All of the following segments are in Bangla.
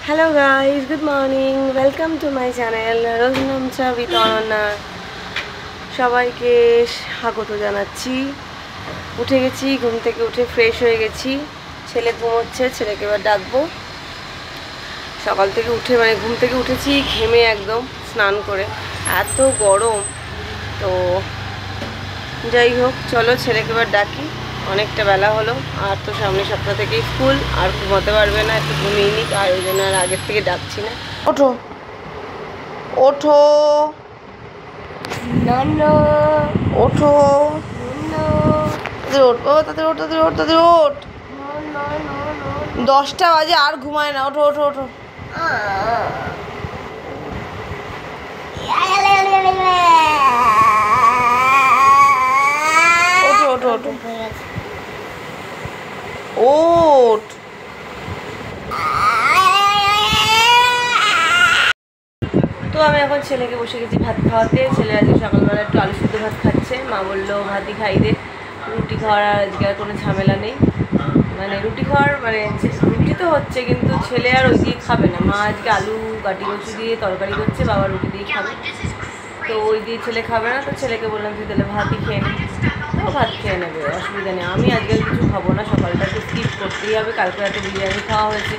Hello guys, good morning. Welcome to my channel Rojnamcha with Ananya. সবাইকে স্বাগত জানাচ্ছি। উঠে গেছি, ঘুম থেকে উঠে ফ্রেশ হয়ে গেছি। ছেলে ঘুমোচ্ছে, ছেলেকে এবার ডাকবো। সকাল থেকে উঠে ঘুম থেকে উঠেছি ঘেমে একদম, স্নান করে, এত গরম। তো যাই হোক, চলো ছেলেকে এবার ডাকি। অনেকটা বেলা হলো, আর তো সামনে সপ্তাহ থেকেই স্কুল, আর ঘুমাতে পারবে না, একটু ঘুমিয়ে নিক, আর ওই জন্য আর আগের থেকে ডাকছি না। ওঠো ওঠো ওঠো, ওঠ বাবা, তাদের ওঠ, তাদের ওঠ, তাদের ওঠ। 10টা বাজে আর ঘুমায় না। ওঠো ওঠো ওঠো। ওঠো ওঠো ওঠো, ওঠ। তো আমি এখন ছেলেকে বসে গেছি ভাত খাওয়াতে। ছেলে আজকে সকালবেলা একটু আলু সিদ্ধ ভাত খাচ্ছে। মা বললো ভাতই খাই দে, রুটি খাওয়ার আজকে আর কোনো ঝামেলা নেই। রুটি খাওয়ার রুটি তো হচ্ছে, কিন্তু ছেলে আর ওই দিয়ে খাবে না। মা আজকে আলু কাটি কচু দিয়ে তরকারি করছে, বাবা রুটি দিয়ে খাবে। তো ওই দিয়ে ছেলে খাবে না, তো ছেলেকে বললাম তুই তাহলে ভাতই খেয়ে নে। তো ভাত খেয়ে নেবে, অসুবিধা নেই। আমি আজকে কিছু খাবো না, সকালটা একটু স্কিপ করতেই হবে। কালকে রাতে বিরিয়ানি খাওয়া হয়েছে,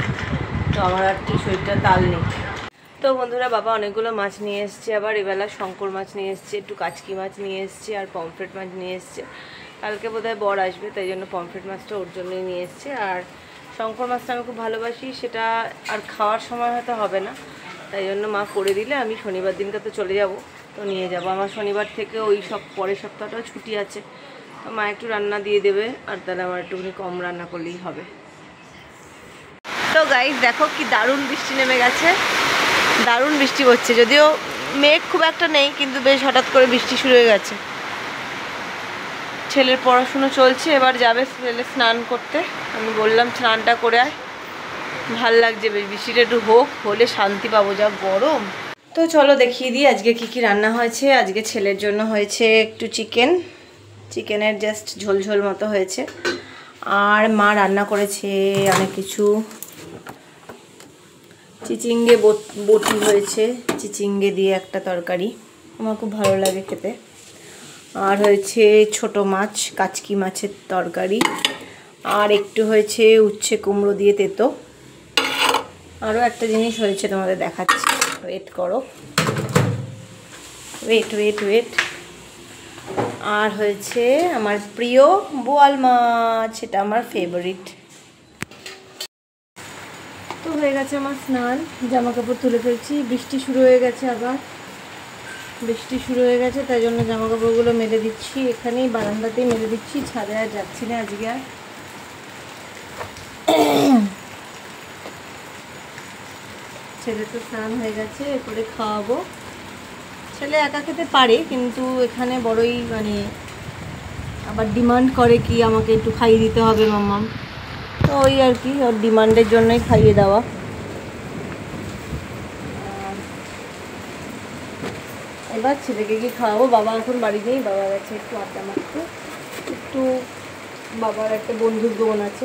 তো আমার আর ঠিক শরীরটা তাল নেই। তো বন্ধুরা, বাবা অনেকগুলো মাছ নিয়ে এসছে। আবার এবেলা শঙ্কর মাছ নিয়ে এসছে, একটু কাচকি মাছ নিয়ে এসছে, আর পমফ্রেট মাছ নিয়ে এসছে। কালকে বোধহয় বর আসবে, তাই জন্য পমফ্রেট মাছটা ওর জন্যই নিয়ে এসছে। আর শঙ্কর মাছটা আমি খুব ভালোবাসি, সেটা আর খাওয়ার সময় হয়তো হবে না, তাই জন্য মা করে দিলে আমি শনিবার দিনকে তো চলে যাব, তো নিয়ে যাব। আমার শনিবার থেকে ওই পরের সপ্তাহটাও ছুটি আছে, তো মা একটু রান্না দিয়ে দেবে, আর তাহলে আমার একটুখানি কম রান্না করলেই হবে। তো গাইস দেখো কি দারুণ বৃষ্টি নেমে গেছে, দারুণ বৃষ্টি হচ্ছে। যদিও মেঘ খুব একটা নেই, কিন্তু বেশ হঠাৎ করে বৃষ্টি শুরু হয়ে গেছে। ছেলের পড়াশুনো চলছে, এবার যাবে ছেলে স্নান করতে। আমি বললাম স্নানটা করে আয়, ভাল লাগছে বেশ, বৃষ্টিটা একটু হলে শান্তি পাবো, যা গরম। তো চলো দেখিয়ে দিই আজকে কি কি রান্না হয়েছে। আজকে ছেলের জন্য হয়েছে একটু চিকেনের জাস্ট ঝোল ঝোল মতো হয়েছে। আর মা রান্না করেছে অনেক কিছু। চিচিঙ্গে বটি হয়েছে, চিচিঙ্গে দিয়ে একটা তরকারি, আমার খুব ভালো লাগে খেতে। আর হয়েছে ছোট মাছ, কাচকি মাছের তরকারি। আর একটু হয়েছে উচ্ছে কুমড়ো দিয়ে তেতো। আরও একটা জিনিস হয়েছে, তোমাদের দেখাচ্ছি, ওয়েট করো, ওয়েট। আর হয়েছে আমার প্রিয় বোয়াল মাছ, এটা আমার ফেভারিট। তো হয়ে গেছে আমার স্নান, জামা কাপড় তুলে ফেলছি। বৃষ্টি শুরু হয়ে গেছে, আবার বৃষ্টি শুরু হয়ে গেছে, তাই জন্য জামা কাপড়গুলো মেলে দিচ্ছি, এখানেই বারান্দাতেই মেলে দিচ্ছি, ছাদে আর যাচ্ছি না আজকে আর। ছেলে তো স্নান হয়ে গেছে, এরপরে খাওয়াবো। ছেলে একা খেতে পারে, কিন্তু এখানে বড়ই আবার ডিমান্ড করে কি আমাকে একটু খাইয়ে দিতে হবে মাম্মাম, তো ওই আর কি, ওর ডিমান্ডের জন্যই খাইয়ে দেওয়া। এবার ছেলেকে কি খাওয়াবো। বাবা এখন বাড়ি নেই, বাবা গেছে একটু আড্ডা মারতে, একটু বাবার একটা বন্ধুর দোকান আছে,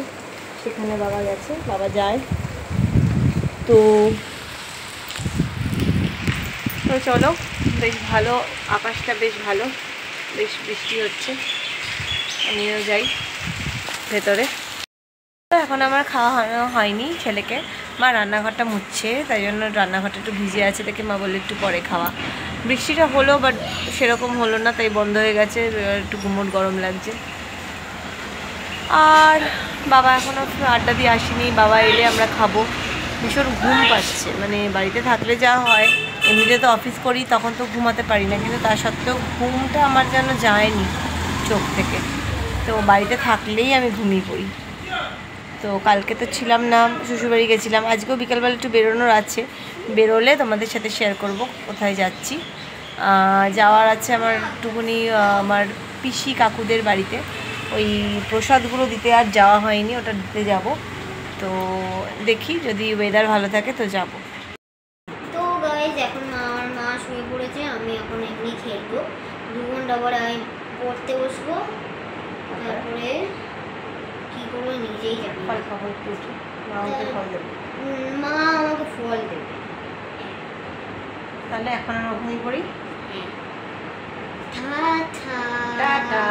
সেখানে বাবা গেছে, বাবা যায়। তো চলো, বেশ ভালো, আকাশটা বেশ ভালো, বেশ বৃষ্টি হচ্ছে, আমিও যাই ভেতরে। তো এখন আমার খাওয়া হয়নি, ছেলেকে মা রান্নাঘরটা মুছছে, তাই জন্য রান্নাঘরটা একটু ভিজে আছে দেখে মা বললো একটু পরে খাওয়া। বৃষ্টিটা হলো, বাট সেরকম হলো না, তাই বন্ধ হয়ে গেছে, একটু গুমোট গরম লাগছে। আর বাবা এখনও আড্ডা দিয়ে আসেনি, বাবা এলে আমরা খাবো। ভীষণ ঘুম পাচ্ছে, বাড়িতে থাকলে যা হয়, এমনিতে তো অফিস করি, তখন তো ঘুমাতে পারি না, কিন্তু তা সত্ত্বেও ঘুমটা আমার যেন যায়নি চোখ থেকে। তো বাড়িতে থাকলেই আমি ঘুমিয়ে পড়ি। তো কালকে তো ছিলাম না, শ্বশুরবাড়ি গেছিলাম, আজকেও বিকালবেলা একটু বেরোনোর আছে, বেরোলে তোমাদের সাথে শেয়ার করব কোথায় যাচ্ছি। যাওয়ার আছে আমার একটুখানি আমার পিসি কাকুদের বাড়িতে, ওই প্রসাদগুলো দিতে আর যাওয়া হয়নি, ওটা দিতে যাব। তো দেখি যদি ওয়েদার ভালো থাকে তো যাব। তো গাইস এখন আমার মা শুয়ে পড়েছে, আমি এখন এমনি খেলবো, 2 ঘন্টা পরে আমি পড়তে বসবো, তারপরে কি করবো নিজেই জানি। ফল খাবো একটু উঠে, মা আমাকে ফল দেবে। মা আমাকে ফল দেবে। তাহলে এখন আমরা ঘুমিয়ে পড়ি। টাটা।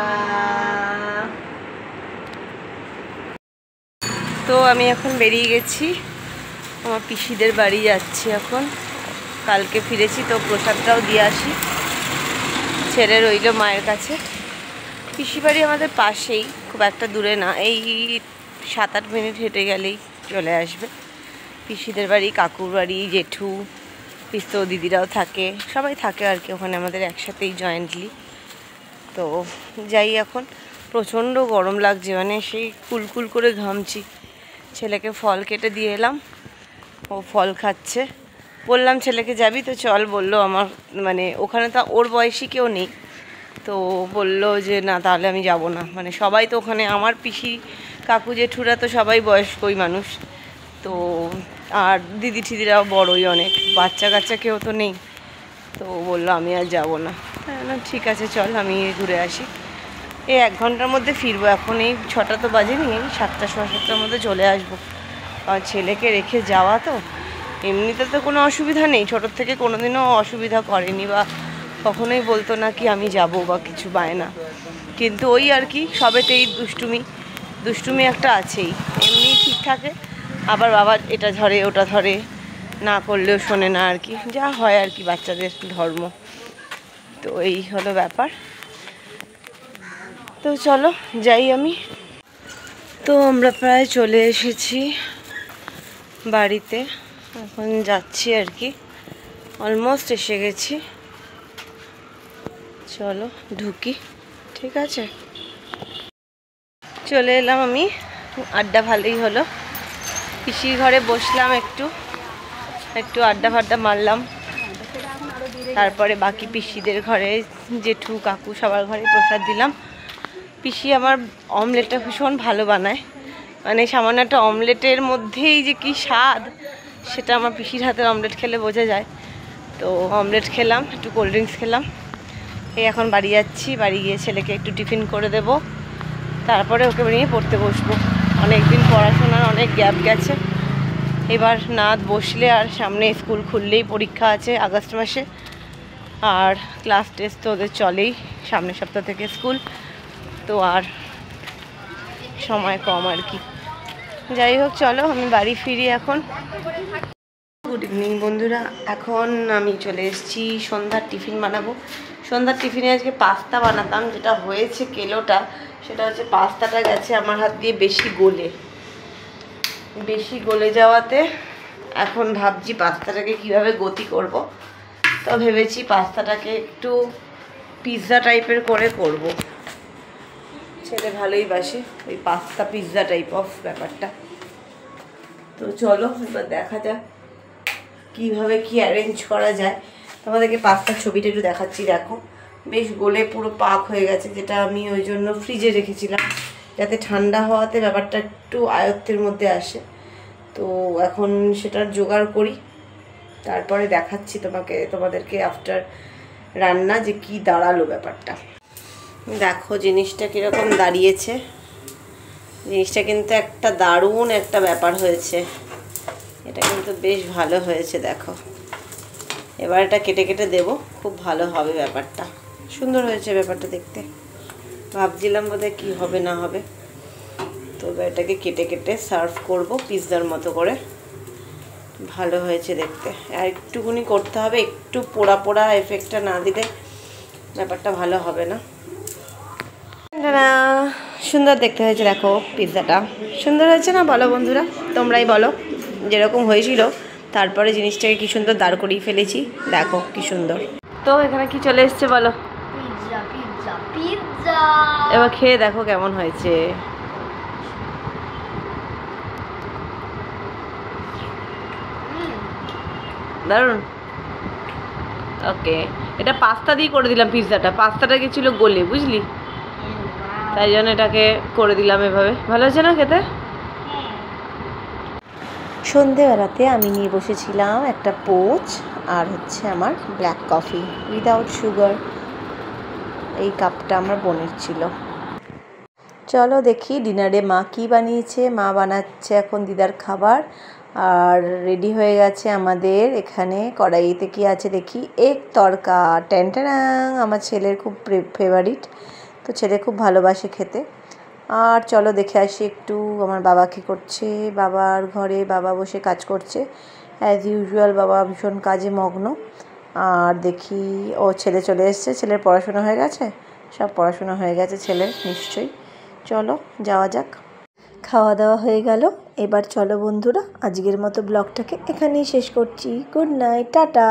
তো আমি এখন বেরিয়ে গেছি, আমার পিসিদের বাড়ি যাচ্ছি এখন। কালকে ফিরেছি তো প্রসাদটাও দিয়ে আসি, ছেড়ে রইল মায়ের কাছে। পিসি বাড়ি আমাদের পাশেই, খুব একটা দূরে না, এই 7-8 মিনিট হেঁটে গেলেই চলে আসবে। পিসিদের বাড়ি, কাকুর বাড়ি, জেঠু, পিসতো দিদিরাও থাকে, সবাই থাকে আর কি ওখানে আমাদের একসাথেই জয়েন্টলি। তো যাই, এখন প্রচণ্ড গরম লাগছে, মানে সেই কুলকুল করে ঘামছি। ছেলেকে ফল কেটে দিয়ে এলাম, ও ফল খাচ্ছে। বললাম ছেলেকে যাবি তো চল, বললো আমার মানে ওখানে তো ওর বয়সী কেউ নেই, তো বললো যে না তাহলে আমি যাব না। মানে সবাই তো ওখানে, আমার পিসি কাকু জেঠুরা তো সবাই বয়স্কই মানুষ, তো আর দিদি ঠিদিরাও বড়ই অনেক, বাচ্চা কাচ্চা কেউ তো নেই। তো বললো আমি আর যাবো না। ঠিক আছে চল, আমি ঘুরে আসি। এই 1 ঘন্টার মধ্যে ফিরবো, এখন এই 6টা তো বাজেনি, এই 7টা 7:15টার মধ্যে চলে আসবো। আর ছেলেকে রেখে যাওয়া তো, এমনিতে তো কোনো অসুবিধা নেই, ছোটোর থেকে কোনোদিনও অসুবিধা করেনি বা কখনোই বলতো না কি আমি যাব বা কিছু বায়না। কিন্তু ওই আর কি সবেতেই দুষ্টুমি একটা আছেই। এমনি ঠিক থাকে, আবার বাবা এটা ধরে ওটা ধরে, না করলেও শোনে না আর কি, যা হয় আর কি বাচ্চাদের ধর্ম। তো এই হলো ব্যাপার। তো চলো যাই আমি। তো আমরা প্রায় চলে এসেছি বাড়িতে, এখন যাচ্ছি আর কি, অলমোস্ট এসে গেছি। চলো ঢুকি, ঠিক আছে। চলে এলাম আমি, আড্ডা ভালোই হলো। পিসির ঘরে বসলাম, একটু আড্ডা ফাড্ডা মারলাম। তারপরে বাকি পিসিদের ঘরে, জেঠু কাকু সবার ঘরে প্রসাদ দিলাম। পিসি আমার অমলেটটা ভীষণ ভালো বানায়, মানে সামান্য একটা অমলেটের মধ্যেই যে কি স্বাদ, সেটা আমার পিসির হাতের অমলেট খেলে বোঝা যায়। তো অমলেট খেলাম, একটু কোল্ড ড্রিঙ্কস খেলাম। এই এখন বাড়ি যাচ্ছি, বাড়ি গিয়ে ছেলেকে একটু টিফিন করে দেব, তারপরে ওকে নিয়ে পড়তে বসবো। অনেক দিন পড়াশোনার অনেক গ্যাপ গেছে, এবার না বসলে, আর সামনে স্কুল খুললেই পরীক্ষা আছে আগস্ট মাসে, আর ক্লাস টেস্ট তো ওদের চলেই, সামনের সপ্তাহ থেকে স্কুল, তো আর সময় কম আর কি। যাই হোক চলো আমি বাড়ি ফিরি এখন। গুড ইভিনিং বন্ধুরা, এখন আমি চলে এসেছি সন্ধ্যার টিফিন বানাবো। সন্ধ্যার টিফিনে আজকে পাস্তা বানাতাম, যেটা হয়েছে কেলোটা, সেটা হচ্ছে পাস্তাটা গেছে আমার হাত দিয়ে বেশি গলে যাওয়াতে এখন ভাবছি পাস্তাটাকে কিভাবে গতি করব। তো ভেবেছি পাস্তাটাকে একটু পিৎজা টাইপের করব। ছেলে ভালোই বাসে ওই পাস্তা পিৎজা টাইপ অফ ব্যাপারটা। তো চলো এবার দেখা যাক কীভাবে কি অ্যারেঞ্জ করা যায়। তোমাদেরকে পাস্তার ছবিটা একটু দেখাচ্ছি, দেখো বেশ গলে পুরো পাক হয়ে গেছে, যেটা আমি ওই জন্য ফ্রিজে রেখেছিলাম যাতে ঠান্ডা হওয়াতে ব্যাপারটা একটু আয়ত্তের মধ্যে আসে। তো এখন সেটার জোগাড় করি, তারপরে দেখাচ্ছি তোমাদেরকে আফটার রান্না যে কি দাঁড়ালো ব্যাপারটা। দেখো জিনিসটা কীরকম দাঁড়িয়েছে, জিনিসটা কিন্তু একটা দারুণ একটা ব্যাপার হয়েছে, এটা কিন্তু বেশ ভালো হয়েছে। দেখো এবার এটা কেটে কেটে দেবো, খুব ভালো হবে ব্যাপারটা, সুন্দর হয়েছে ব্যাপারটা দেখতে। ভাবছিলাম বোধহয় কী হবে না হবে, তো এবার এটাকে কেটে কেটে সার্ভ করব পিৎজার মতো করে। ভালো হয়েছে দেখতে, আর একটুকুনি করতে হবে, একটু পোড়া পোড়া এফেক্টটা না দিলে ব্যাপারটা ভালো হবে না। না সুন্দর দেখতে হয়েছে, দেখো পিৎজাটা সুন্দর হয়েছে না বলো বন্ধুরা, তোমরাই বলো। যেরকম হয়েছিল তারপরে জিনিসটাকে কি সুন্দর দাঁড় করিয়ে ফেলেছি, দেখো কি সুন্দর। তো এখানে কি চলে এসছে বলো, পিৎজা পিৎজা পিৎজা। এবার খেয়ে দেখো কেমন হয়েছে। দারুণ। ওকে, এটা পাস্তা দিয়ে করে দিলাম পিৎজাটা, পাস্তাটা গেছিলো গলে বুঝলি, তাই জন্য এটাকে করে দিলাম এভাবে। ভালো হয়েছে না খেতে? সন্ধেবেলাতে আমি নিয়ে বসেছিলাম একটা পোচ আর হচ্ছে আমার ব্ল্যাক কফি উইদাউট সুগার। এই কাপটা আমার বোনের ছিল। চলো দেখি ডিনারে মা কী বানিয়েছে। মা বানাচ্ছে এখন দিদার খাবার, আর রেডি হয়ে গেছে আমাদের এখানে কড়াইতে কি আছে দেখি, এগ তড়কা। ট্যান্টারাং, আমার ছেলের খুব ফেভারিট, তো ছেলে খুব ভালোবাসে খেতে। আর চলো দেখে আসি একটু আমার বাবা কী করছে। বাবার ঘরে বাবা বসে কাজ করছে অ্যাজ ইউজুয়াল, বাবা ভীষণ কাজে মগ্ন। আর দেখি ও ছেলে চলে এসছে, ছেলের পড়াশোনা হয়ে গেছে, সব পড়াশোনা হয়ে গেছে ছেলের নিশ্চয়ই। চলো যাওয়া যাক। খাওয়া দাওয়া হয়ে গেল, এবার চলো বন্ধুরা আজকের মতো ব্লগটাকে এখানেই শেষ করছি। Good night, tata.